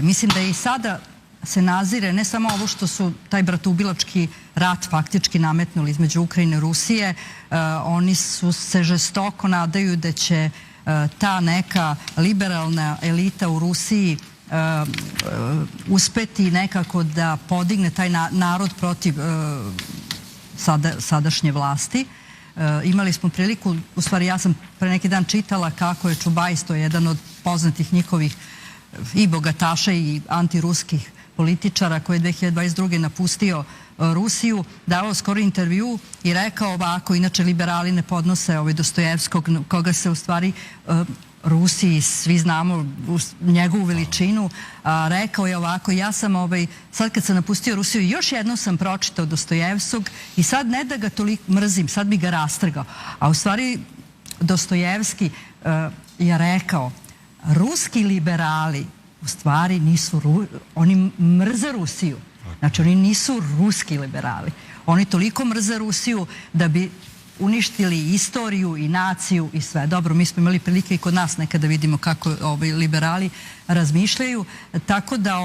Mislim da i sada se nazire ne samo ovo što su taj bratoubilački rat faktički nametnuli između Ukrajine i Rusije, oni se žestoko nadaju da će ta neka liberalna elita u Rusiji uspeti nekako da podigne taj narod protiv sadašnje vlasti. Imali smo priliku, u stvari ja sam pre neki dan čitala kako je Čubajs, to je jedan od poznatih njihovih i bogataša i antiruskih političara koji je 2022. napustio Rusiju, davao skoro intervju i rekao ovako, inače liberali ne podnose Dostojevskog, koga se u stvari Rusiji, svi znamo njegovu veličinu, rekao je ovako, ja sam sad kad sam napustio Rusiju još jednom sam pročitao Dostojevskog i sad ne da ga toliko mrzim, sad bi ga rastrgao. A u stvari Dostojevski je rekao, ruski liberali u stvari nisu, oni mrze Rusiju. Znači oni nisu ruski liberali. Oni toliko mrze Rusiju da bi uništili istoriju i naciju i sve. Dobro, mi smo imali prilike i kod nas nekada vidimo kako liberali razmišljaju. Tako da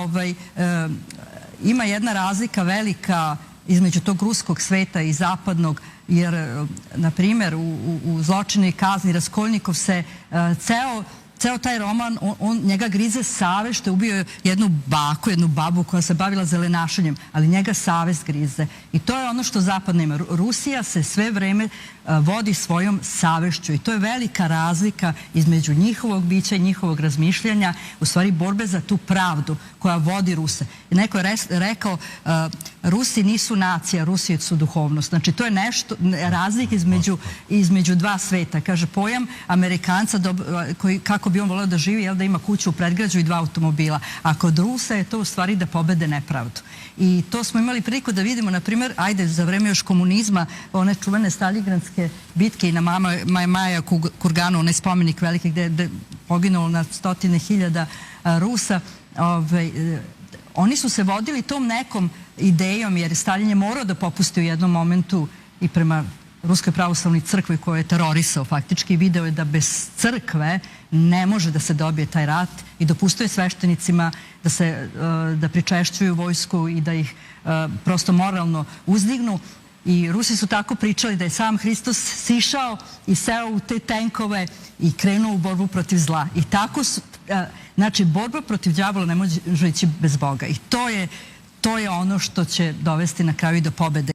ima jedna razlika velika između tog ruskog sveta i zapadnog, jer, na primjer, u Zločinu i kazni Raskolnikov se ceo taj roman, njega grize savest što je ubio jednu baku, jednu babu koja se bavila zelenašanjem, ali njega savest grize. I to je ono što Zapad nema. Rusija se sve vreme vodi svojom savešću i to je velika razlika između njihovog bića i njihovog razmišljanja, u stvari borbe za tu pravdu koja vodi Ruse. I neko je rekao, Rusi nisu nacija, Rusi su duhovnost. Znači to je nešto, razlika između dva sveta. Kaže, pojam Amerikanca, kako bi on voleo da živi, da ima kuću u predgrađu i 2 automobila. A kod Rusa je to u stvari da pobede nepravdu. I to smo imali priliku da vidimo, na primjer, ajde, za vreme još komunizma, one čuvene Staljingradske bitke i na Maja Kurganu, onaj spomenik veliki gde je poginulo na 100.000 Rusa, oni su se vodili tom nekom idejom, jer Staljin je morao da popusti u jednom momentu i prema Ruskoj pravoslavnoj crkvi koju je terorisao faktički, video je da bez crkve ne može da se dobije taj rat i dopustio je sveštenicima da pričešćuju vojsku i da ih prosto moralno uzdignu. I Rusi su tako pričali da je sam Hristos sišao i seo u te tenkove i krenuo u borbu protiv zla. I tako su, znači, borba protiv đavola ne može ići bez Boga. I to je ono što će dovesti na kraju i do pobede.